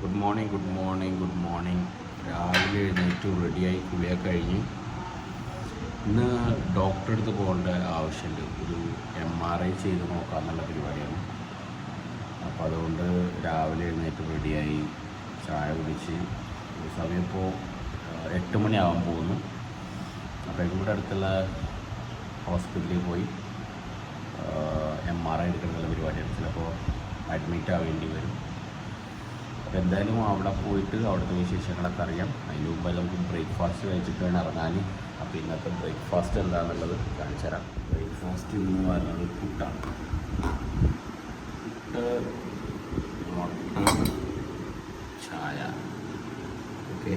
Good morning. രാവിലെ എഴുന്നേറ്റ് റെഡിയായി കുളിയൊക്കെ കഴിഞ്ഞ് ഇന്ന് ഡോക്ടറെ അടുത്ത് പോകേണ്ട ആവശ്യമുണ്ട്. ഒരു MRI ചെയ്ത് നോക്കാമെന്നുള്ള പരിപാടിയാണ്. അപ്പോൾ അതുകൊണ്ട് രാവിലെ എഴുന്നേറ്റ് റെഡിയായി ചായ കുടിച്ച് സമയം ഇപ്പോൾ 8 മണിയാവാൻ പോകുന്നു. അപ്പോൾ ഇവിടെ അടുത്തുള്ള ഹോസ്പിറ്റലിൽ പോയി MRI എടുക്കണമെന്നുള്ള പരിപാടിയാണ്. ചിലപ്പോൾ അഡ്മിറ്റ് ആവേണ്ടി വരും. അപ്പോൾ എന്തായാലും അവിടെ പോയിട്ട് അവിടുത്തെ വിശേഷങ്ങളൊക്കെ അറിയാം. അതിന് മുമ്പ് നമുക്ക് ബ്രേക്ക്ഫാസ്റ്റ് കഴിച്ചിട്ട് വേണം ഇറങ്ങാൻ. അപ്പോൾ ഇന്നത്തെ ബ്രേക്ക്ഫാസ്റ്റ് എന്താണെന്നുള്ളത് കാണിച്ചു തരാം. ബ്രേക്ക്ഫാസ്റ്റ് ഇന്ന് പറയുന്നത് പുട്ടാണ്. മുട്ട, ചായ. ഓക്കെ,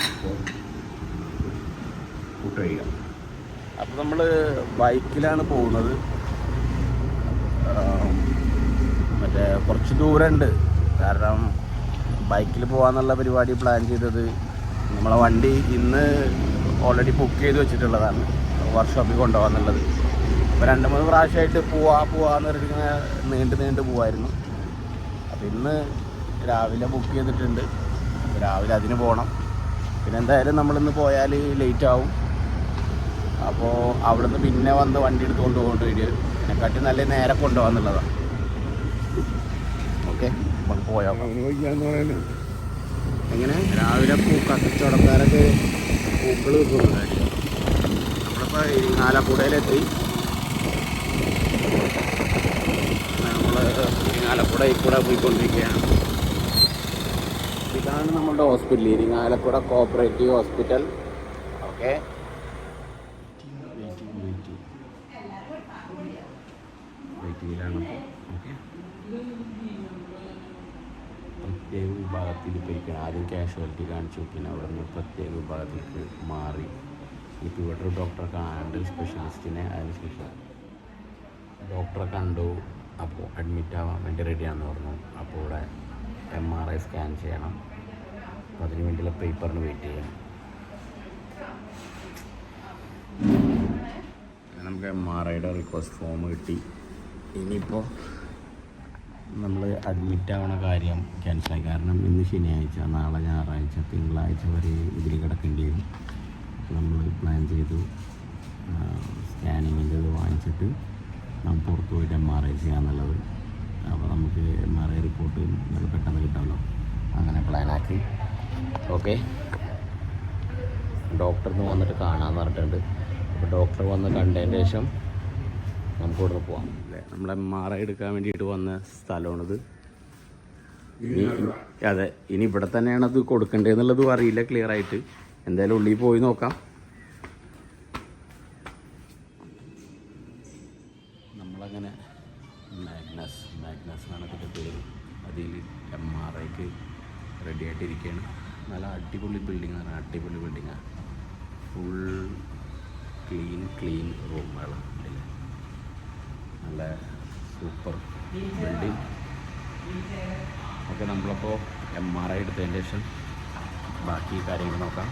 അപ്പോൾ പുട്ട് കഴിക്കാം. അപ്പോൾ നമ്മൾ ബൈക്കിലാണ് പോകുന്നത്. മറ്റേ കുറച്ച് ദൂരമുണ്ട്. കാരണം ബൈക്കിൽ പോകാമെന്നുള്ള പരിപാടി പ്ലാൻ ചെയ്തത് നമ്മളെ വണ്ടി ഇന്ന് ഓൾറെഡി ബുക്ക് ചെയ്ത് വെച്ചിട്ടുള്ളതാണ്, വർക്ക്ഷോപ്പിൽ കൊണ്ടുപോകാമെന്നുള്ളത്. അപ്പോൾ 2-3 പ്രാവശ്യമായിട്ട് പോവാന്ന് പറഞ്ഞിട്ട് നീണ്ട് പോവായിരുന്നു. അപ്പോൾ ഇന്ന് രാവിലെ ബുക്ക് ചെയ്തിട്ടുണ്ട്. അപ്പോൾ രാവിലെ അതിന് പോകണം. പിന്നെ എന്തായാലും നമ്മളിന്ന് പോയാൽ ലേറ്റ് ആവും. അപ്പോൾ അവിടുന്ന് പിന്നെ വന്ന് വണ്ടി എടുത്ത് കൊണ്ടുപോകേണ്ടി വരും. അതിനെക്കാട്ടി നല്ല നേരെ കൊണ്ടുപോകാന്നുള്ളതാണ്. ഓക്കെ, നമുക്ക് പോയാൽ എങ്ങനെ രാവിലെ കച്ചവടക്കാരൊക്കെ പൂക്കൾ കിട്ടുന്നതായിരിക്കും. നമ്മളിപ്പോൾ ഇരിങ്ങാലക്കുടയിലെത്തി. നമ്മൾ ഇരിങ്ങാലക്കുടയിൽ കൂടെ പോയിക്കൊണ്ടിരിക്കുകയാണ്. ഇതാണ് നമ്മളുടെ hospital, Irinjalakuda cooperative hospital. Okay, വെയിറ്റിങ്ങിലാണ്. ഓക്കെ, പ്രത്യേക വിഭാഗത്തിൽ പോയിരിക്കണം. ആദ്യം കാഷ്വാലിറ്റി കാണിച്ചു, പിന്നെ അവിടെ നിന്ന് പ്രത്യേക വിഭാഗത്തിലേക്ക് മാറി. ഇപ്പോൾ ഇവിടെ ഒരു ഡോക്ടറെ കാണാണ്ട്, സ്പെഷ്യലിസ്റ്റിനെ. അതിനുശേഷം ഡോക്ടറെ കണ്ടു. അപ്പോൾ അഡ്മിറ്റ് ആവാൻ വേണ്ടി റെഡിയാണെന്ന് പറഞ്ഞു. അപ്പോൾ ഇവിടെ MRI സ്കാൻ ചെയ്യണം. അപ്പോൾ അതിന് വേണ്ടിയുള്ള പേപ്പറിന് വെയിറ്റ് ചെയ്യണം. നമുക്ക് MRIയുടെ റിക്വസ്റ്റ് ഫോം കിട്ടി. ഇനിയിപ്പോൾ നമ്മൾ അഡ്മിറ്റ് ആവണ കാര്യം ക്യാൻസലായി. കാരണം ഇന്ന് ശനിയാഴ്ച, നാളെ ഞായറാഴ്ച, തിങ്കളാഴ്ച വരെ ഇതിൽ കിടക്കേണ്ടി വരും. നമ്മൾ പ്ലാൻ ചെയ്തു സ്കാനിങ്ങിൻ്റെ ഇത് വാങ്ങിച്ചിട്ട് നമ്മൾ പുറത്ത് പോയിട്ട് MRI ചെയ്യാമെന്നുള്ളത്. അപ്പോൾ നമുക്ക് MRI റിപ്പോർട്ട് പെട്ടെന്ന് കിട്ടുമല്ലോ, അങ്ങനെ പ്ലാനാക്കി. ഓക്കെ, ഡോക്ടറിന് വന്നിട്ട് കാണാമെന്ന് പറഞ്ഞിട്ടുണ്ട്. അപ്പോൾ ഡോക്ടർ വന്ന് കണ്ടതിന് ശേഷം നമുക്ക് ഇവിടുന്ന് പോകാം. നമ്മൾ MRI എടുക്കാൻ വേണ്ടിയിട്ട് വന്ന സ്ഥലമാണിത്. അതെ, ഇനി ഇവിടെ തന്നെയാണ് അത് കൊടുക്കേണ്ടതെന്നുള്ളതും അറിയില്ല ക്ലിയർ ആയിട്ട്. എന്തായാലും ഉള്ളിൽ പോയി നോക്കാം. നമ്മളങ്ങനെ മാഗ്നസ് എന്നാണ് അതിൻ്റെ പേര്. അതിൽ MRIക്ക് റെഡി ആയിട്ടിരിക്കുകയാണ്. നല്ല അടിപൊളി ബിൽഡിങ്ങാണ്, അടിപൊളി ബിൽഡിങ്ങാണ്. ഫുൾ ക്ലീൻ റൂമുകളാണ്. നല്ല സൂപ്പർ ബിൽഡിങ്. ഓക്കെ, നമ്മളപ്പോൾ MRI എടുത്തതിന് ശേഷം ബാക്കി കാര്യങ്ങൾ നോക്കാം.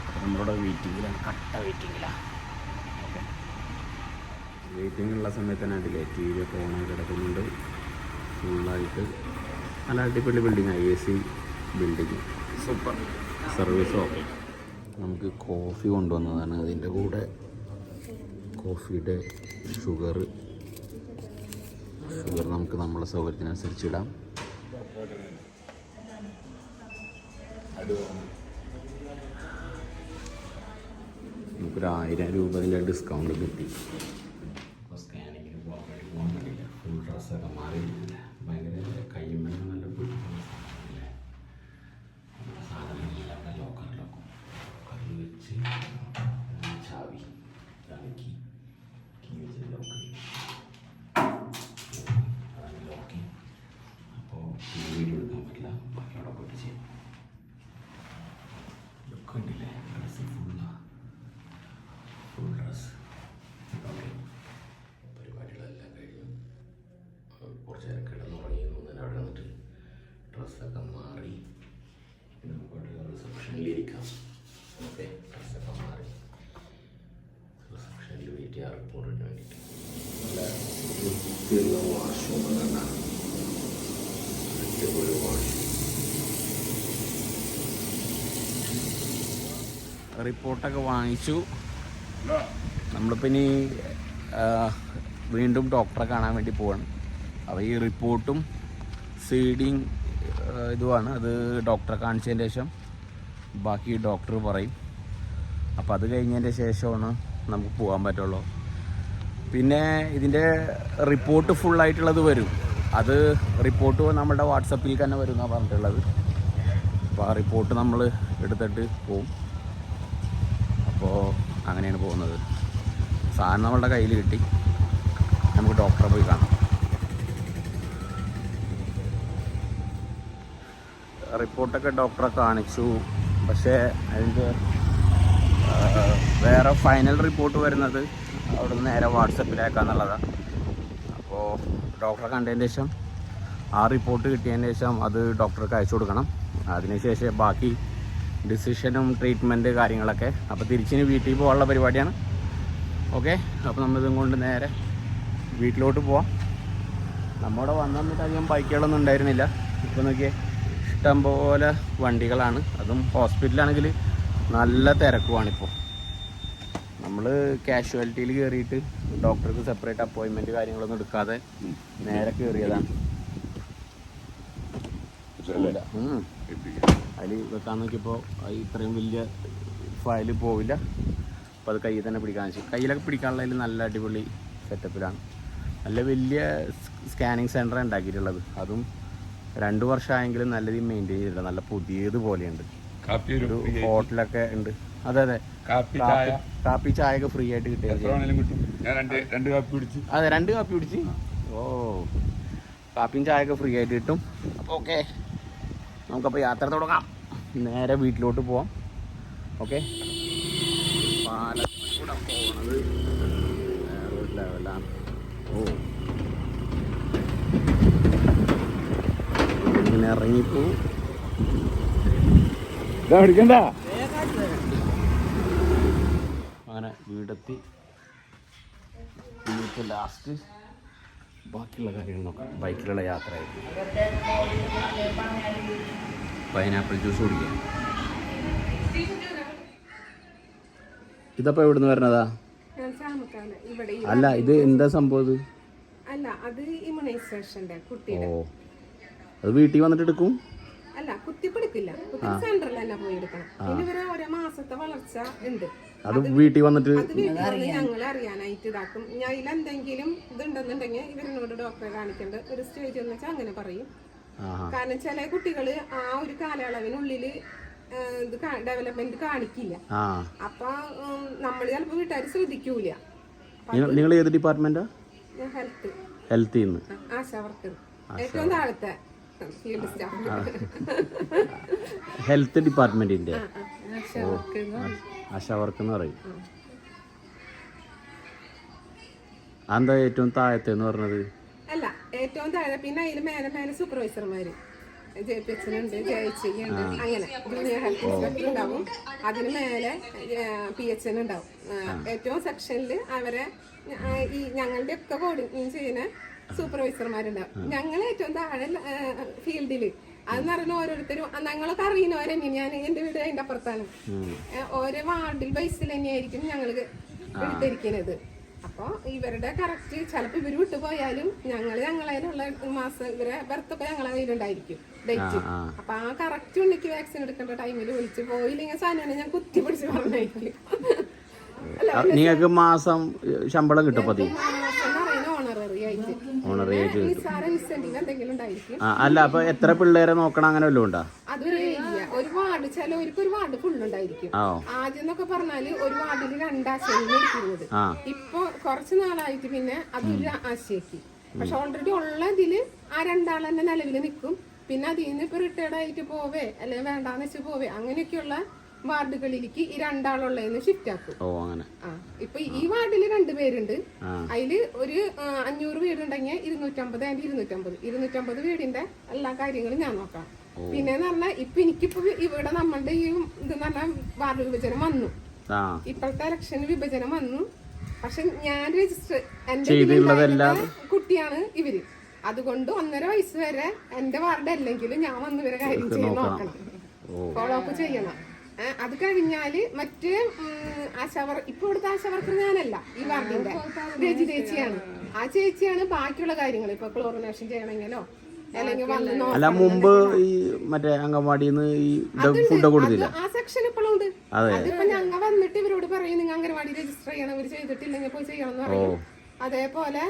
അപ്പോൾ നമ്മളിവിടെ വെയിറ്റിങ്ങിലാണ്, കട്ട വെയിറ്റിങ്ങിലാണ്. ഓക്കെ, വെയിറ്റിങ്ങുള്ള സമയത്ത് തന്നെ അതിലെ TV ഒക്കെ ഓണായി കിടക്കുന്നുണ്ട്. ഫുള്ളായിട്ട് നല്ല അടിപൊളി ബിൽഡിങ്ങാണ്. AC building, super service. Okay, നമുക്ക് കോഫി കൊണ്ടുവന്നതാണ്. അതിൻ്റെ കൂടെ കോഫിയുടെ ഷുഗർ നമുക്ക് നമ്മളെ സൗകര്യത്തിനനുസരിച്ച് ഇടാം. നമുക്കൊരു 1000 രൂപ അതിൻ്റെ ഡിസ്കൗണ്ട് കിട്ടി. അപ്പോൾ സ്കാനിങ്ങിന് പോകാൻ പറ്റില്ല. ഫുൾ ഡ്രസ്സൊക്കെ മാറി ഭയങ്കര കയ്യുമ്പോൾ നല്ല സാധനങ്ങളൊക്കെ ലോക്കറിലാക്കും. ലോക്കറിൽ വെച്ച് ചാവി കണക്കി വെച്ച് ലോക്കറി. വീഡിയോ എടുക്കാൻ പറ്റില്ല, ബാക്കി അവിടെ പോയിട്ട് ചെയ്യാം. ലുക്ക് ഉണ്ടല്ലേ, ഡ്രസ്സ് ഫുൾ ഡ്രസ്സ്. ഓക്കെ, പരിപാടികളെല്ലാം കഴിഞ്ഞു. കുറച്ച് നേരം കിടന്നുറങ്ങിയെന്ന് തോന്നുന്നു. അവിടെ വന്നിട്ട് ഡ്രസ്സൊക്കെ മാറി നമുക്ക് റിസപ്ഷനിലിരിക്കാം. ഓക്കെ, ഡ്രസ്സൊക്കെ മാറി റിസപ്ഷനിൽ വെയിറ്റ് ചെയ്യാൻ റിപ്പോർട്ടിന് വേണ്ടിയിട്ട്. നല്ല വൃത്തിയുള്ള വാഷ്റൂം. അടിപൊളി വാഷ്. റിപ്പോർട്ടൊക്കെ വാങ്ങിച്ചു. നമ്മളിപ്പോൾ ഇനി വീണ്ടും ഡോക്ടറെ കാണാൻ വേണ്ടി പോവാണ്. അപ്പോൾ ഈ റിപ്പോർട്ടും സീഡിങ് ഇതുമാണ്. അത് ഡോക്ടറെ കാണിച്ചതിന് ശേഷം ബാക്കി ഡോക്ടർ പറയും. അപ്പോൾ അത് കഴിഞ്ഞതിൻ്റെ ശേഷമാണ് നമുക്ക് പോകാൻ പറ്റുള്ളൂ. പിന്നെ ഇതിൻ്റെ റിപ്പോർട്ട് ഫുള്ളായിട്ടുള്ളത് വരും. അത് റിപ്പോർട്ട് നമ്മുടെ വാട്സപ്പിൽ തന്നെ വരും എന്നാണ് പറഞ്ഞിട്ടുള്ളത്. അപ്പോൾ ആ റിപ്പോർട്ട് നമ്മൾ എടുത്തിട്ട് പോവും. അപ്പോൾ അങ്ങനെയാണ് പോകുന്നത്. സാധനം നമ്മളുടെ കയ്യിൽ കിട്ടി. നമുക്ക് ഡോക്ടറെ പോയി കാണാം. റിപ്പോർട്ടൊക്കെ ഡോക്ടറെ കാണിച്ചു. പക്ഷേ അതിൻ്റെ വേറെ ഫൈനൽ റിപ്പോർട്ട് വരുന്നത് അവിടെ നിന്ന് നേരെ വാട്സപ്പിലേക്കാന്നുള്ളതാണ്. അപ്പോൾ ഡോക്ടറെ കണ്ടതിന് ശേഷം ആ റിപ്പോർട്ട് കിട്ടിയതിന് ശേഷം അത് ഡോക്ടർക്ക് അയച്ചു കൊടുക്കണം. അതിനുശേഷം ബാക്കി ഡിസിഷനും ട്രീറ്റ്മെൻറ്റ് കാര്യങ്ങളൊക്കെ. അപ്പോൾ തിരിച്ചിന് വീട്ടിൽ പോകാനുള്ള പരിപാടിയാണ്. ഓക്കെ, അപ്പോൾ നമ്മളിതും കൊണ്ട് നേരെ വീട്ടിലോട്ട് പോവാം. നമ്മുടെ വന്നിട്ട് അധികം ബൈക്കുകളൊന്നും ഉണ്ടായിരുന്നില്ല. ഇപ്പോൾ നോക്കിയേ ഇഷ്ടംപോലെ വണ്ടികളാണ്. അതും ഹോസ്പിറ്റലാണെങ്കിൽ നല്ല തിരക്കുമാണിപ്പോൾ. നമ്മൾ കാഷ്വാലിറ്റിയിൽ കയറിയിട്ട് ഡോക്ടർക്ക് സെപ്പറേറ്റ് അപ്പോയിൻമെൻറ്റ് കാര്യങ്ങളൊന്നും എടുക്കാതെ നേരെ കയറിയതാണ്. അതിൽ വെക്കാൻ നോക്കിയപ്പോൾ ഇത്രയും വലിയ ഫയൽ പോവില്ല. അപ്പോൾ അത് കയ്യിൽ തന്നെ പിടിക്കാൻ വെച്ചു. കയ്യിലൊക്കെ പിടിക്കാനുള്ളതിൽ നല്ല അടിപൊളി സെറ്റപ്പിലാണ്. നല്ല വലിയ സ്കാനിങ് സെൻറ്റർ ഉണ്ടാക്കിയിട്ടുള്ളത്. അതും 2 വർഷമായെങ്കിലും നല്ല രീതിയിൽ മെയിൻറ്റെയിൻ ചെയ്തിട്ടില്ല. നല്ല പുതിയതുപോലെയുണ്ട്. ഒരു ഹോട്ടലൊക്കെ ഉണ്ട്. അതെ അതെ, കാപ്പി ചായ ഒക്കെ ഫ്രീ ആയിട്ട് കിട്ടും. അതെ, 2 കാപ്പി കുടിച്ച്. ഓ, കാപ്പിയും ചായ ഒക്കെ ഫ്രീ ആയിട്ട് കിട്ടും. അപ്പോൾ ഓക്കെ, നമുക്കപ്പോൾ യാത്ര തുടങ്ങാം. നേരെ വീട്ടിലോട്ട് പോവാം. ഓക്കെ, പാലക്കൂടെ പോണത് വേറെ ലെവലാണ്. ഓ, ഇങ്ങനെ ഇറങ്ങിപ്പോവും. അങ്ങനെ വീടെത്തി. ഇനിയിപ്പോൾ ലാസ്റ്റ് ബാക്കിയുള്ള കാര്യങ്ങൾ നോക്കാം. ബൈക്കിലുള്ള യാത്രയായിരുന്നു. പൈനാപ്പിൾ ജ്യൂസ് കുടിക്കാം. ഇതപ്പോൾ എവിടെ നിന്ന് വരണതാ? അല്ല, ഇത് എന്താ സംഭവം? അല്ല, അത് ഇമ്മ്യൂണൈസേഷന്റെ കുട്ടിയുടെ. ഓ, അത് വീട്ടിൽ വന്നിട്ട് എടുക്കും? അല്ല, കുത്തിപ്പിടിക്കില്ല. സെന്ററിൽ തന്നെ പോയി എടുക്കണം. പിന്നെ ഇവരെ 1 മാസത്തെ വളർച്ച ഉണ്ട്. അത് വീട്ടിൽ വന്നിട്ട് ഞങ്ങൾ അറിയാനായിട്ട് ഇതാക്കും. ഞാൻ ഇതിലെന്തെങ്കിലും ഇതുണ്ടെന്നുണ്ടെങ്കിൽ ഇവരിനോട് ഡോക്ടറെ കാണിക്കേണ്ട ഒരു സ്റ്റേജ് എന്ന് വെച്ചാൽ അങ്ങനെ പറയും. കാരണം ചില കുട്ടികള് ആ ഒരു കാലയളവിനുള്ളില് ഇത് ഡെവലപ്മെന്റ് കാണിക്കില്ല. അപ്പൊ നമ്മൾ ചിലപ്പോ വീട്ടുകാർ ശ്രദ്ധിക്കൂല. നിങ്ങൾ ഏത് ഡിപ്പാർട്ട്മെന്റാ? ഹെൽത്ത് ആശാ വർക്കർ, ഏറ്റവും താഴത്തെ ഹെൽത്ത് ഡിപ്പാർട്ട്മെന്റിന്റെ ആശാ വർക്ക് എന്ന് പറയും. എന്താ ഏറ്റവും താഴത്തെ എന്ന് പറഞ്ഞത്? അല്ല, ഏറ്റവും താഴെ. പിന്നെ അതിൽ മേലെ സൂപ്പർവൈസർമാര് JPH ഉണ്ട്, JHC ഉണ്ട്, അങ്ങനെ ജൂനിയർ ഹെൽത്ത് ഇൻസ്പെക്ടർ ഉണ്ടാവും. അതിന് മേലെ PHN ഉണ്ടാവും. ഏറ്റവും സെക്ഷനിൽ അവരെ ഈ ഞങ്ങളുടെ ഒക്കെ കോർഡിനേറ്റ് ചെയ്യുന്ന സൂപ്പർവൈസർമാരുണ്ടാവും. ഞങ്ങൾ ഏറ്റവും താഴെ ഫീൽഡില് അതെന്ന് പറയുന്ന ഓരോരുത്തരും ഞങ്ങളൊക്കെ അറിയുന്നവർ തന്നെയാണ്. ഞാൻ എന്റെ വീട് അതിന്റെ അപ്പുറത്താണ്. ഓരോ വാർഡിൽ ബേസിൽ തന്നെയായിരിക്കും ഞങ്ങൾ എടുത്തിരിക്കുന്നത്. അപ്പോൾ ഇവരുടെ കറക്റ്റ് ചിലപ്പോൾ ഇവർ വിട്ടുപോയാലും ഞങ്ങളതിലുള്ള മാസം ഇവരെ ബർത്തൊക്കെ ഞങ്ങളെ കയ്യിലുണ്ടായിരിക്കും ഡേറ്റ്. അപ്പൊ ആ കറക്റ്റ് ഉണ്ണിക്ക് വാക്സിൻ എടുക്കേണ്ട ടൈമിൽ വിളിച്ച് പോയില്ലെങ്കിൽ സാധനം ഞാൻ കുത്തി പിടിച്ച് പറഞ്ഞായിരിക്കും. നിങ്ങൾക്ക് മാസം ശമ്പളം കിട്ടും? അല്ല, അപ്പൊ എത്ര പിള്ളേരെ നോക്കണം അങ്ങനെ വല്ലതും ഉണ്ടോ? അതൊരു ഏരിയ, ഒരു വാർഡ്, ചിലവർക്ക് ഒരു വാർഡ് ഫുൾ ഉണ്ടായിരിക്കും. ആദ്യം എന്നൊക്കെ പറഞ്ഞാല് ഒരു വാർഡിൽ 2 ആശയം എടുക്കുന്നത്. ഇപ്പൊ കുറച്ച് നാളായിട്ട് പിന്നെ അതൊരു ആശയാക്കി. പക്ഷെ ഓൾറെഡി ഉള്ള ഇതില് ആ 2 ആൾ തന്നെ നിലവിൽ നിൽക്കും. പിന്നെ അതിൽ നിന്ന് ഇപ്പൊ റിട്ടയർഡ് ആയിട്ട് പോവേ അല്ലെങ്കിൽ വേണ്ടാന്ന് വെച്ച് പോവേ അങ്ങനെയൊക്കെയുള്ള വാർഡുകളിലേക്ക് ഈ 2 ആളുള്ളതെന്ന് ഷിഫ്റ്റ് ആക്കും. ഇപ്പൊ ഈ വാർഡിൽ 2 പേരുണ്ട്. അതില് ഒരു 500 വീടുണ്ടെങ്കിൽ 250 വീടിന്റെ എല്ലാ കാര്യങ്ങളും ഞാൻ നോക്കാം. പിന്നെന്ന് പറഞ്ഞാൽ ഇപ്പൊ എനിക്കിപ്പോ ഇവിടെ നമ്മളുടെ ഈ ഇതെന്ന് പറഞ്ഞാൽ വാർഡ് വിഭജനം വന്നു. ഇപ്പോഴത്തെ ഇലക്ഷൻ വിഭജനം വന്നു. പക്ഷെ ഞാൻ രജിസ്റ്റർ എന്റെ കുട്ടിയാണ് ഇവര്. അതുകൊണ്ട് 1.5 വയസ്സ് വരെ എന്റെ വാർഡ് അല്ലെങ്കിലും ഞാൻ വന്ന് ഇവരെ കാര്യം ചെയ്ത് നോക്കണം, ഫോളോ അപ്പ് ചെയ്യണം. അത് കഴിഞ്ഞാല് മറ്റ് ഇപ്പൊ ഇവിടുത്തെ ആശാവർക്കർ ഞാനല്ല, ഈ വാർഡിന്റെ രജി ചേച്ചിയാണ്. ആ ചേച്ചിയാണ് ബാക്കിയുള്ള കാര്യങ്ങൾ, ഇപ്പൊ ക്ലോറിനേഷൻ ചെയ്യണമെങ്കിലോ അല്ലെങ്കിൽ അല്ല മുമ്പ് ഈ മറ്റേ അംഗൻവാടിന്ന് ഈ ഫുഡ് കൊടുത്തില്ല. ആ സെക്ഷൻ ഇപ്പോഴും ഉണ്ട്. അതിപ്പോ ഞങ്ങൾ വന്നിട്ട് ഇവരോട് പറയും നിങ്ങൾ അംഗൻവാടി രജിസ്റ്റർ ചെയ്യണം, ഇവർ ചെയ്തിട്ടില്ലെങ്കിൽ പോയി ചെയ്യണം എന്ന് പറയും. അതേപോലെ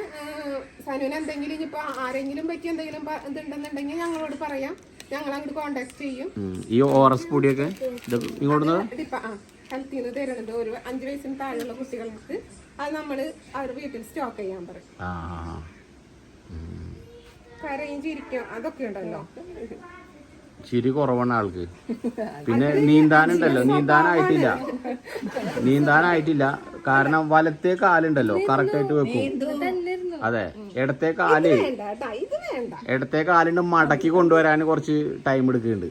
സനുവിന് എന്തെങ്കിലും ഇനിയിപ്പോ ആരെങ്കിലും പറ്റി എന്തെങ്കിലും ഇതുണ്ടെന്നുണ്ടെങ്കിൽ ഞങ്ങളോട് പറയാം, ഞങ്ങൾ അങ്ങോട്ട് കോണ്ടാക്ട് ചെയ്യും. ഈ ORS പൊടിയൊക്കെ ഹെൽത്തിൽ നിന്ന് തരുന്നുണ്ട്. ഒരു 5 വയസ്സിന് താഴെയുള്ള കുട്ടികൾക്ക് അത് നമ്മള് അവർ വീട്ടിൽ സ്റ്റോക്ക് ചെയ്യാൻ പറയും. കരയിച്ചിരിക്കും അതൊക്കെ ഉണ്ടല്ലോ. ചിരി കുറവാണ് ആൾക്ക്. പിന്നെ നീന്താനുണ്ടല്ലോ, നീന്താനായിട്ടില്ല. കാരണം വലത്തെ കാലുണ്ടല്ലോ കറക്റ്റ് ആയിട്ട് വെക്കും. അതെ, ഇടത്തെ കാലിന് മടക്കി കൊണ്ടുവരാൻ കുറച്ച് ടൈം എടുക്കുന്നുണ്ട്.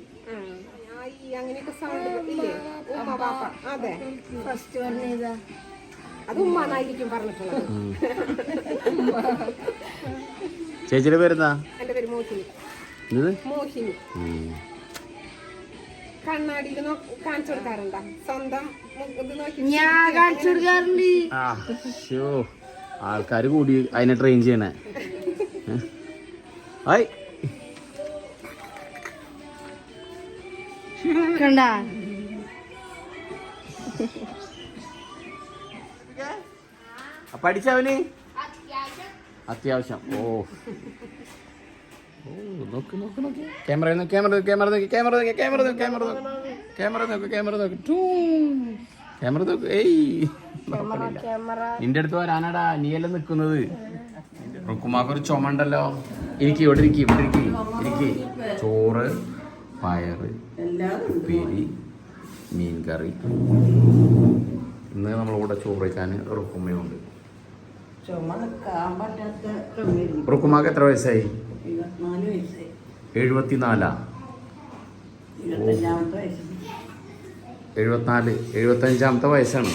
ചേച്ചിയുടെ പേരെന്താ? എന്റെ പേര് മോഹിനി. കണ്ണാടിയിൽ കാണിച്ചു കൊടുക്കാറുണ്ടോ? സ്വന്തം ആൾക്കാര് കൂടി അതിനെ ട്രെയിൻ ചെയ്യണേ. പഠിച്ചവന് അത്യാവശ്യം. നോക്ക് ക്യാമറ നോക്ക്. നിന്റെ അടുത്ത് വരാനാടാ നീയല്ലേ നിക്കുന്നത്. റുക്കുമാക്കൊരു ചുമണ്ടല്ലോ. ഇവിടെ ഇരിക്കി. ചോറ്, പയറ്, ഉപ്പേരി, മീൻ കറി. ഇന്ന് നമ്മളിവിടെ ചോറ് വയ്ക്കാൻ റുക്കുമ്മയുണ്ട്. റുക്കുമാക്ക് എത്ര വയസ്സായി? 74. 75 വയസ്സാണ്.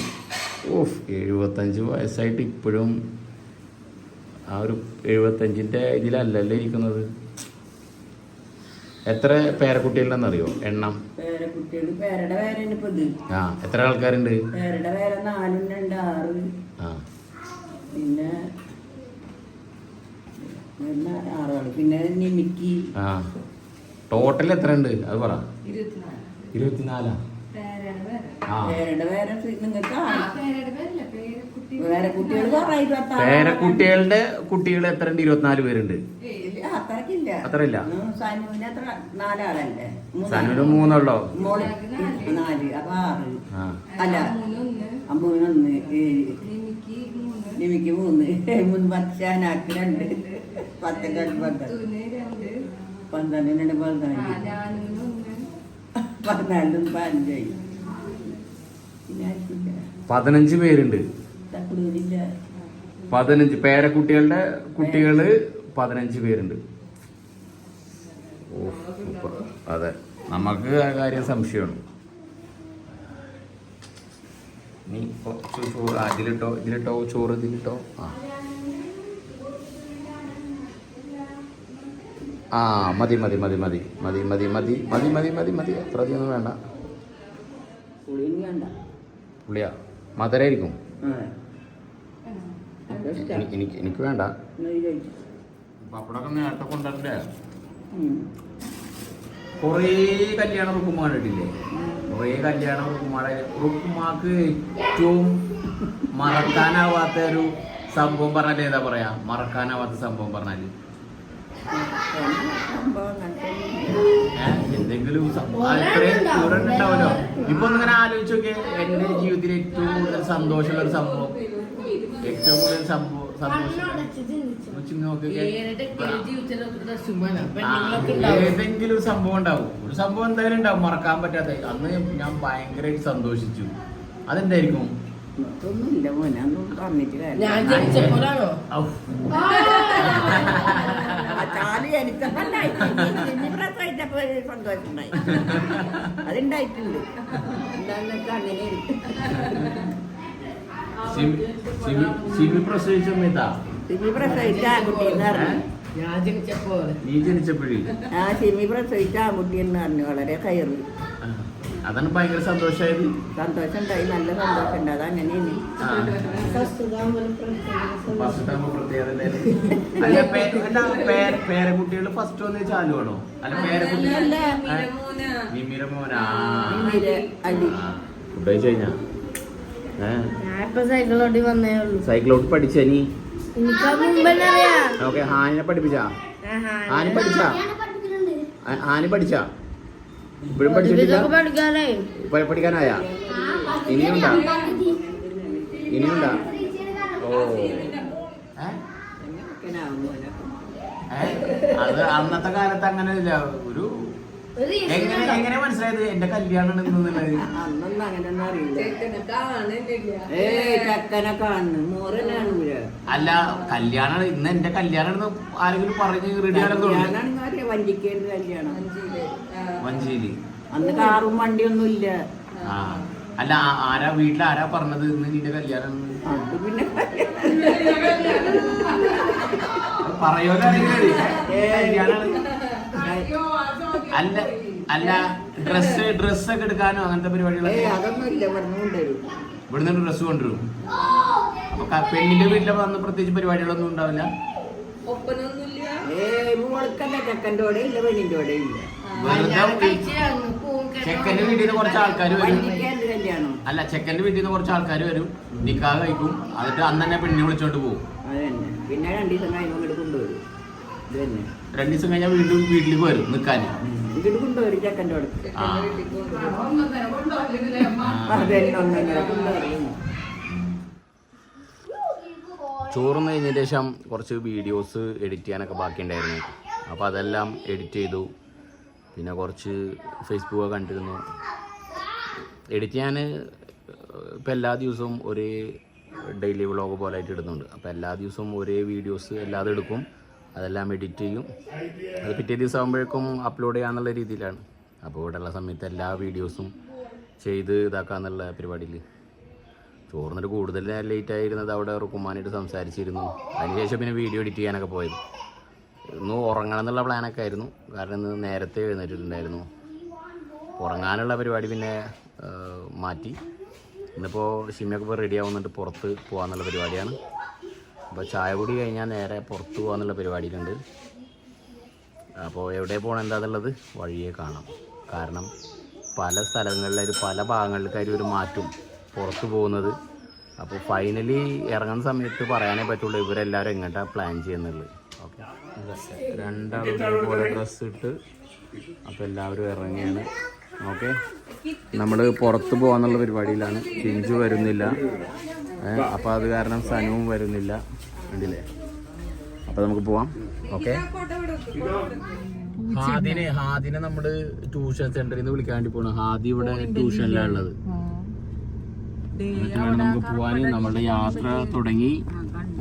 75 വയസ്സായിട്ട് ഇപ്പോഴും ആ ഒരു 75ന്റെ ഇതിലല്ലല്ലോ ഇരിക്കുന്നത്. എത്ര പേരക്കുട്ടികളുണ്ടെന്നറിയോ എണ്ണം? എത്ര ആൾക്കാരുണ്ട്? പിന്നെ നിമിക്കി. ടോട്ടൽ എത്ര ഉണ്ട് അത് പറ. 24. പേരക്കുട്ടികളുടെ കുട്ടികൾ എത്ര ഉണ്ട്? 24 പേരുണ്ട്. അത്ര ഇല്ല. സനുവിന് 3 ഉള്ളോ? 4 അപ്പൊ 6. അല്ല 1 നിമിക്ക് 3 വർഷാനാക്ക് 2 10 15 പേരുണ്ട്. 15 പേരക്കുട്ടികളുടെ കുട്ടികള് 15 പേരുണ്ട്. അതെ, നമുക്ക് ആ കാര്യം സംശയമാണ്. നീ ചോറ് ഇതിലിട്ടോ ചോറ് ഇതിലിട്ടോ. മതി അത്ര അധികം വേണ്ട. പുളിയാ മധുരായിരിക്കും. എനിക്ക് വേണ്ട. പപ്പടമൊക്കെ നേരത്തെ കൊണ്ടുവരണ്ടേ? കുറേ കല്യാണം റുക്കുമ്മ കണ്ടിട്ടില്ലേ? റുക്കുമാക്ക് ഏറ്റവും മറക്കാനാവാത്ത ഒരു സംഭവം പറഞ്ഞാൽ ഏതാ പറയാ? മറക്കാനാവാത്ത സംഭവം പറഞ്ഞാല് എന്തെങ്കിലും ഇത്രയും ഉണ്ടാവല്ലോ. ഇപ്പൊ ഒന്നിങ്ങനെ ആലോചിച്ച് നോക്കിയേ, എന്റെ ജീവിതത്തിൽ ഏറ്റവും കൂടുതൽ സന്തോഷമുള്ള ഒരു സംഭവം, ഏറ്റവും കൂടുതൽ ഏതെങ്കിലും ഒരു സംഭവം ഉണ്ടാവും. ഒരു സംഭവം എന്തായാലും ഉണ്ടാവും മറക്കാൻ പറ്റാത്ത. അന്ന് ഞാൻ ഭയങ്കരമായിട്ട് സന്തോഷിച്ചു. അതെന്തായിരിക്കും? അതുണ്ടായിട്ടുണ്ട്. സിമി പ്രസവിച്ച സമയത്താ? സിമി പ്രസവിച്ച ആൺകുട്ടിയെന്ന് പറഞ്ഞു. നീ ജനിച്ചപ്പോഴേ സിമി പ്രസവിച്ച ആൺകുട്ടിയെന്ന് പറഞ്ഞു. വളരെ കയറ് അതാണ് ഭയങ്കര സന്തോഷമായത്. സന്തോഷം ഉണ്ടായി, നല്ല സന്തോഷം ഉണ്ട്. അതങ്ങനെയാണ്. പേരക്കുട്ടികൾ ഫസ്റ്റ് വന്ന് ചാലുവാണോ? അല്ല പേരക്കുട്ടികൾ മിമിര മോനാ. ഫുഡ് കഴിച്ചു കഴിഞ്ഞാ? സൈക്കിളോട്ട് പഠിച്ച നീ? ഓക്കെ. ഹാനിനെ പഠിപ്പിച്ചാ? ഹാനി പഠിച്ചാ? ഹാനി പഠിച്ചാ? ഇപ്പോഴും പഠിച്ചിട്ടില്ല? പഠിക്കാനായാ? ഇനിയുണ്ടാ? ഓ അത് അന്നത്തെ കാലത്ത് അങ്ങനെ ഇല്ല. ഒരു എങ്ങനെ മനസ്സിലായത് എന്റെ കല്യാണം അന്നൊന്നും അങ്ങനെയൊന്നും അറിയില്ല. ചക്കനെ കാണുന്നു, മോറെ കാണൂല. അല്ല, കല്യാണം ഇന്ന് എന്റെ കല്യാണം ആരെങ്കിലും പറഞ്ഞ് റെഡി കല്യാണം വഞ്ചിക്കേണ്ട കല്യാണം വഞ്ചിയില്. അന്ന് കാറും വണ്ടിയൊന്നും ഇല്ല. അല്ല, ആരാ വീട്ടിൽ ആരാ പറഞ്ഞത് ഇന്ന് നിന്റെ കല്യാണം? അത് പിന്നെ പറയോലോ. അല്ല അല്ല ഡ്രസ്സൊക്കെ എടുക്കാനോ അങ്ങനത്തെ പരിപാടികളൊക്കെ? അതൊന്നും ഇല്ല. ഇവിടുന്ന് ഡ്രസ്സ് കൊണ്ടുവരും. അപ്പൊ പെണ്ണിന്റെ വീട്ടിൽ വന്ന് പ്രത്യേകിച്ച് പരിപാടികളൊന്നും ഉണ്ടാവില്ല. ചെക്കൻ്റെ കൂടെ ഇല്ല, പെണ്ണിന്റെ കൂടെ ഇല്ല. ചെക്കന്റെ വീട്ടിൽ നിന്ന് കുറച്ച് ആൾക്കാർ വരും. അല്ല, ചെക്കന്റെ വീട്ടിൽ നിന്ന് കുറച്ച് ആൾക്കാർ വരും, നിക്കാഹ് കഴിക്കും, എന്നിട്ട് അന്ന് തന്നെ പെണ്ണിനെ വിളിച്ചോണ്ട് പോകും. പിന്നെ 2 ദിവസം കഴിയുമ്പോൾ കൊണ്ടുവരും. 2 ദിവസം കഴിഞ്ഞാൽ വീണ്ടും വീട്ടിലേക്ക് വരും നിക്കാൻ. വീട്ടിൽ കൊണ്ടുവരും ചെക്കൻ്റെ കൂടെ. ചോറുന്ന് കഴിഞ്ഞതിന് ശേഷം കുറച്ച് വീഡിയോസ് എഡിറ്റ് ചെയ്യാനൊക്കെ ബാക്കിയുണ്ടായിരുന്നു. അപ്പോൾ അതെല്ലാം എഡിറ്റ് ചെയ്തു. പിന്നെ കുറച്ച് ഫേസ്ബുക്ക് കണ്ടിരുന്നു. എഡിറ്റ് ചെയ്യാൻ ഇപ്പോൾ എല്ലാ ദിവസവും ഒരേ ഡെയിലി വ്ളോഗ് പോലെ ആയിട്ട് ഇടുന്നുണ്ട്. അപ്പോൾ എല്ലാ ദിവസവും ഒരേ വീഡിയോസ് എല്ലാതും എടുക്കും, അതെല്ലാം എഡിറ്റ് ചെയ്യും. അത് പിറ്റേ ദിവസം ആകുമ്പോഴേക്കും അപ്ലോഡ് ചെയ്യാന്നുള്ള രീതിയിലാണ്. അപ്പോൾ ഇവിടെയുള്ള സമയത്ത് എല്ലാ വീഡിയോസും ചെയ്ത് ഇതാക്കാന്നുള്ള പരിപാടിയിൽ. ചോറിനൊരു കൂടുതൽ ലേറ്റ് ആയിരുന്നത് അവിടെ റുക്കുമാനായിട്ട് സംസാരിച്ചിരുന്നു. അതിനുശേഷം പിന്നെ വീഡിയോ എഡിറ്റ് ചെയ്യാനൊക്കെ പോയത്. ഇന്ന് ഉറങ്ങണം എന്നുള്ള പ്ലാനൊക്കെ ആയിരുന്നു, കാരണം ഇന്ന് നേരത്തെ എഴുന്നേറ്റിട്ടുണ്ടായിരുന്നു. ഉറങ്ങാനുള്ള പരിപാടി പിന്നെ മാറ്റി. ഇന്നിപ്പോൾ ഷിമയൊക്കെ ഇപ്പോൾ റെഡി ആവുന്നുണ്ട്, പുറത്ത് പോകാമെന്നുള്ള പരിപാടിയാണ്. അപ്പോൾ ചായ കുടി കഴിഞ്ഞാൽ നേരെ പുറത്ത് പോകാമെന്നുള്ള പരിപാടിയിലുണ്ട്. അപ്പോൾ എവിടെ പോകണം എന്താണെന്നുള്ളത് വഴിയേ കാണാം. കാരണം പല സ്ഥലങ്ങളിലും പല ഭാഗങ്ങളിലേക്കാരും ഒരു മാറ്റും പുറത്ത് പോകുന്നത്. അപ്പോൾ ഫൈനലി ഇറങ്ങുന്ന സമയത്ത് പറയാനേ പറ്റുള്ളൂ ഇവരെല്ലാവരും എങ്ങോട്ടാണ് പ്ലാൻ ചെയ്യുന്നുള്ളത്. ഓക്കെ, രണ്ടാളും പോലെ ഡ്രസ്സ് ഇട്ട് അപ്പോൾ എല്ലാവരും ഇറങ്ങിയാണ്. ഓക്കെ, നമ്മൾ പുറത്ത് പോകാന്നുള്ള പരിപാടിയിലാണ്. ചിഞ്ചു വരുന്നില്ല, അപ്പോൾ അത് കാരണം സനുവും വരുന്നില്ല, കണ്ടില്ലേ? അപ്പോൾ നമുക്ക് പോവാം. ഓക്കെ, ഹാദിനെ നമ്മൾ ട്യൂഷൻ സെന്ററിൽ നിന്ന് വിളിക്കാൻ വേണ്ടി പോകണം. ഹാദി ഇവിടെ ട്യൂഷനിലാണ് ഉള്ളത്. എന്നിട്ട് നമുക്ക് പോവാൻ. നമ്മളുടെ യാത്ര തുടങ്ങി.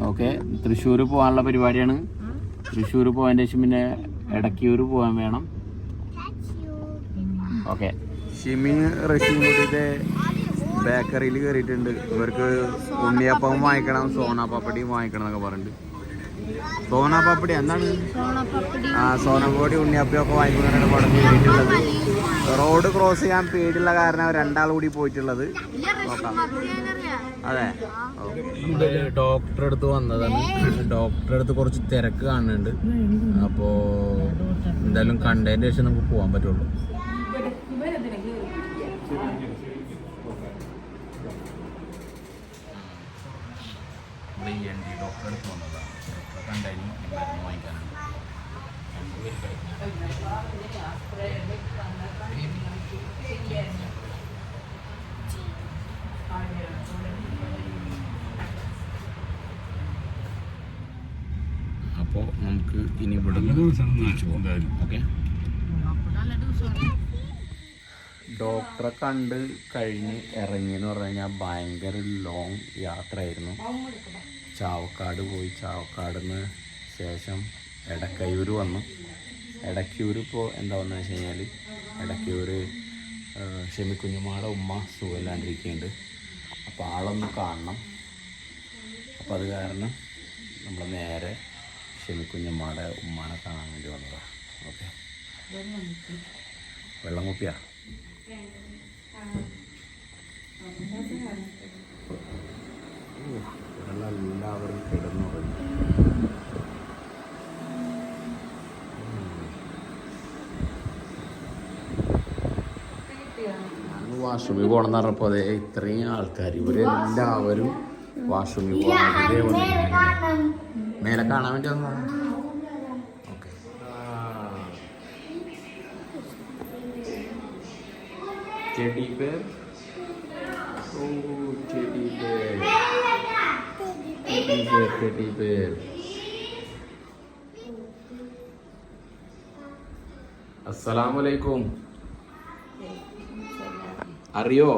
ഓക്കെ, തൃശ്ശൂർ പോകാനുള്ള പരിപാടിയാണ്. തൃശ്ശൂർ പോകാൻ്റെ ശേഷം പിന്നെ എടക്കിയൂർ പോകാൻ വേണം. ഓക്കെ, ഷിമിൻ റഷീമുടിയുടെ ബേക്കറിയിൽ കയറിയിട്ടുണ്ട്. ഇവർക്ക് ഉണ്ണിയപ്പവും വാങ്ങിക്കണം, സോനാപ്പാപ്പടിയും വാങ്ങിക്കണം എന്നൊക്കെ പറഞ്ഞിട്ട്. സോനാപ്പാപ്പടി എന്താണ്? സോനാപ്പാപ്പടി ഉണ്ണിയപ്പയും ഒക്കെ വാങ്ങിക്കുന്നതിനാണ് പടം കയറിയിട്ടുള്ളത്. റോഡ് ക്രോസ് ചെയ്യാൻ പേടിയുള്ള കാരണം 2 ആൾ കൂടി പോയിട്ടുള്ളത്. നോക്കാം. അതെ, ഡോക്ടറെ അടുത്ത് വന്നതാണ്. ഡോക്ടറെ അടുത്ത് കുറച്ച് തിരക്ക് കാണുന്നുണ്ട്. അപ്പോൾ എന്തായാലും കണ്ടതിന് ശേഷം നമുക്ക് പോകാൻ പറ്റുള്ളൂ. ഡോക്ടറെ അടുത്ത് വന്നതാണ്. ഡോക്ടറെ കണ്ടായിരുന്നു, മരുന്ന് വാങ്ങിക്കാനുണ്ട്. അപ്പോൾ നമുക്ക് ഇനി ഇവിടെ തിരിച്ചു പോകാം. ഓക്കെ, ഡോക്ടറെ കണ്ട് കഴിഞ്ഞ് ഇറങ്ങിയെന്ന് പറഞ്ഞു കഴിഞ്ഞാൽ ഭയങ്കര ലോങ് യാത്രയായിരുന്നു. ചാവക്കാട് പോയി, ചാവക്കാട് നിന്ന് ശേഷം എടക്കയൂർ വന്നു. എടക്കയൂർ ഇപ്പോൾ എന്താ വന്നതെന്ന് വെച്ച് കഴിഞ്ഞാൽ എടക്കയൂർ ഷെമിക്കുഞ്ഞുമാടെ ഉമ്മ സുഖമില്ലാണ്ടിരിക്കുന്നുണ്ട്. അപ്പോൾ ആളൊന്ന് കാണണം. അപ്പോൾ അത് കാരണം നമ്മൾ നേരെ ഷെമിക്കുഞ്ഞുമാടെ ഉമ്മാനെ കാണാൻ വേണ്ടി വന്നതാണ്. ഓക്കെ, വെള്ളം കുപ്പിയാ? വാഷ്റൂമിൽ പോകണമെന്ന് പറഞ്ഞപ്പോൾ അതെ ഇത്രയും ആൾക്കാർ ഇവരെല്ലാവരും വാഷ്റൂമിൽ പോകണം. മേലെ കാണാൻ വേണ്ടി വന്നതാണ്. ഓക്കെ, ചെടി പേർ. ഓ ചെടി പേർ, ചെടി പേർ. അസ്സലാമലൈക്കും. അറിയോ?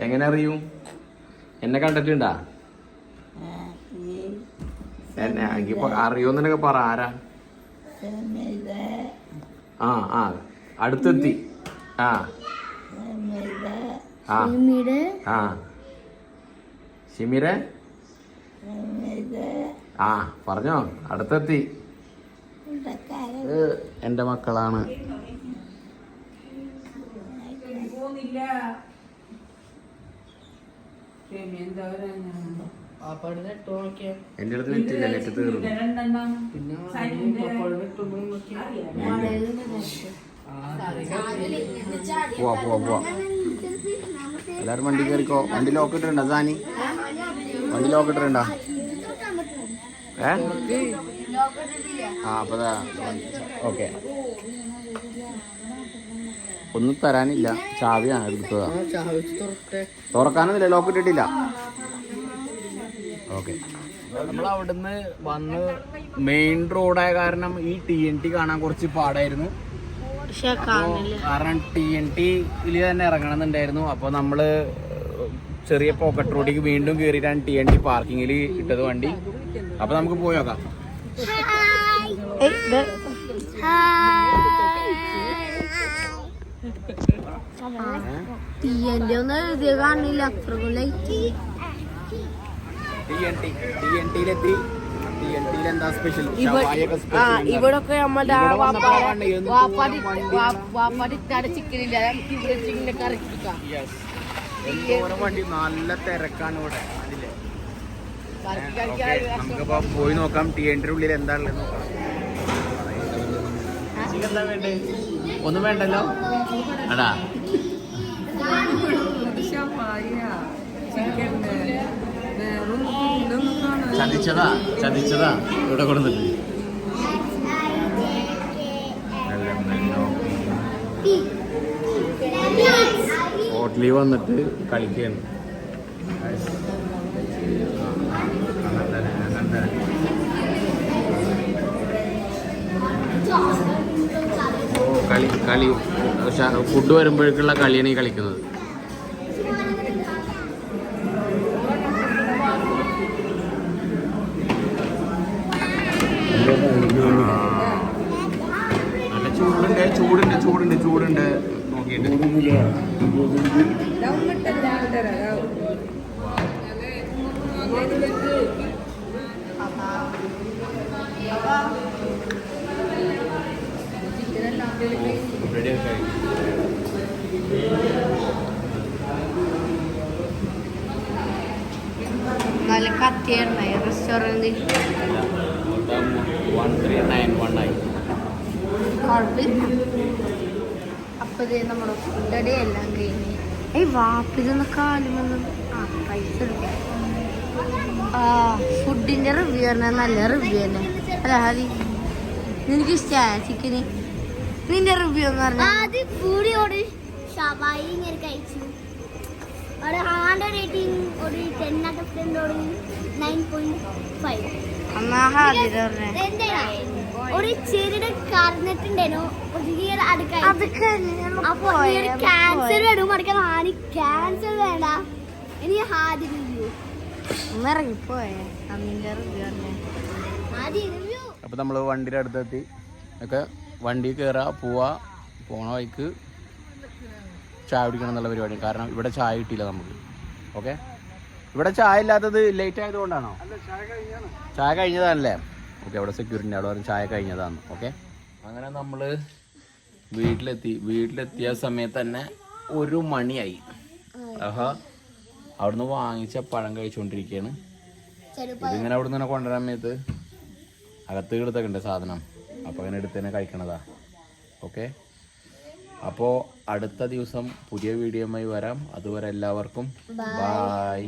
എങ്ങനെ അറിയും? എന്നെ കണ്ടിട്ടുണ്ടാ? എന്നെ അറിയോന്നൊക്കെ പറ. ആരാ? ആ അടുത്തെത്തി. ആ ആ ആ ഷിമിരെ. ആ പറഞ്ഞോ, അടുത്തെത്തി. എന്റെ മക്കളാണ്. എന്റെ അടുത്ത് നെറ്റില്ല, നെറ്റ് തീർന്നു. പോവാ പോവാ പോവാ. എല്ലാരും വണ്ടി കയറിക്കോ. വണ്ടി ലോക്ക് ഇട്ടിട്ടുണ്ടോ സാനി? വണ്ടി ലോക്ക് ഇട്ടിട്ടുണ്ടോ? അപ്പൊ ഓക്കെ. ഒന്നും തരാനില്ല, ചാവിയാണ് എടുത്തതാ. തുറക്കാനൊന്നുമില്ല, ലോക്ക് ഇട്ടിട്ടില്ല. ഓക്കെ, നമ്മൾ അവിടുന്ന് വന്ന് മെയിൻ റോഡായ കാരണം ഈ TNT കാണാൻ കുറച്ച് പാടായിരുന്നു. കാരണം TNTയിൽ തന്നെ ഇറങ്ങണമെന്നുണ്ടായിരുന്നു. അപ്പോൾ നമ്മൾ ചെറിയ പോക്കറ്റ് റോഡിലേക്ക് വീണ്ടും കയറിയിട്ടാണ് TNT പാർക്കിങ്ങിൽ ഇട്ടത് വണ്ടി. അപ്പോൾ നമുക്ക് പോയി നോക്കാം. TNTയിലെത്തി. TNTയിൽ എന്താ സ്പെഷ്യൽ? ഇവിടൊക്കെ നമ്മുടെ ചിക്കനില്ല, ചിക്കനിന്റെ കറി. വണ്ടി നല്ല തിരക്കാണ് ഇവിടെ. നമുക്കിപ്പോ പോയി നോക്കാം TNTയുടെ ഉള്ളിൽ എന്താ ഉള്ളത് നോക്കാം. എന്താ വേണ്ടേ? ഒന്നും വേണ്ടല്ലോ. അടാ ചതിച്ചതാ ഇവിടെ കൊടുത്തിട്ട്. ഹോട്ടലിൽ വന്നിട്ട് കളിക്കുകയാണ്. കളി ഫുഡ് വരുമ്പോഴേക്കുള്ള കളിയാണ് ഈ കളിക്കുന്നത്. നല്ല ചൂടുണ്ട് നോക്കിയിട്ട്. നല്ല കത്തിയാണ് റെസ്റ്റോറൻറ്റിൽ. 1391 അപ്പത് നമ്മുടെ ഫുഡടെ എല്ലാം കഴിഞ്ഞ് വാപ്പിതൊന്ന് കാലുമൊന്നും പൈസ എടുക്കാം. ഫുഡിന്റെ റിവ്യൂ പറഞ്ഞാൽ നല്ല റിവ്യൂ തന്നെ. അല്ല ഹരി, നിനക്ക് ഇഷ്ടമായ ചിക്കന്? നിന്റെ റിവ്യൂ എന്ന് പറഞ്ഞാൽ ഒരു ചെറിയുടെ കറന്നിട്ടുണ്ടേനോ അപ്പൊ ക്യാൻസർ വരും. അടിക്കാൻ ആര് ക്യാൻസർ വേണ്ട. ഇനി ആദ്യ റിവ്യൂ ഇറങ്ങിപ്പോയ അന്നിന്റെ റിവ്യൂ തന്നെ. അപ്പൊ നമ്മള് വണ്ടിയുടെ അടുത്തെത്തി. ഒക്കെ വണ്ടി കയറാ പോവാ. പോണ വഴിക്ക് ചായ കുടിക്കണം എന്നുള്ള പരിപാടി. കാരണം ഇവിടെ ചായ കിട്ടിയില്ല നമുക്ക്. ഓക്കെ, ഇവിടെ ചായ ഇല്ലാത്തത് ലേറ്റ് ആയതുകൊണ്ടാണോ? ചായ കഴിഞ്ഞതാണല്ലേ? ഓക്കെ, അവിടെ സെക്യൂരിറ്റി അവിടെ പറഞ്ഞ് ചായ കഴിഞ്ഞതാണ്. ഓക്കെ, അങ്ങനെ നമ്മൾ വീട്ടിലെത്തിയ സമയത്ത് തന്നെ 1 മണിയായി. അവിടുന്ന് വാങ്ങിച്ച പഴം കഴിച്ചുകൊണ്ടിരിക്കുകയാണ്. ഇതിങ്ങനെ അവിടെ നിന്ന് കൊണ്ടുവരാൻ സമയത്ത് അകത്ത് കിടത്തൊക്കെ ഉണ്ട് സാധനം. അപ്പോൾ അങ്ങനെ എടുത്ത് തന്നെ കഴിക്കണതാ. ഓക്കെ, അപ്പോൾ അടുത്ത ദിവസം പുതിയ വീഡിയോയുമായി വരാം. അതുവരെ എല്ലാവർക്കും ബൈ.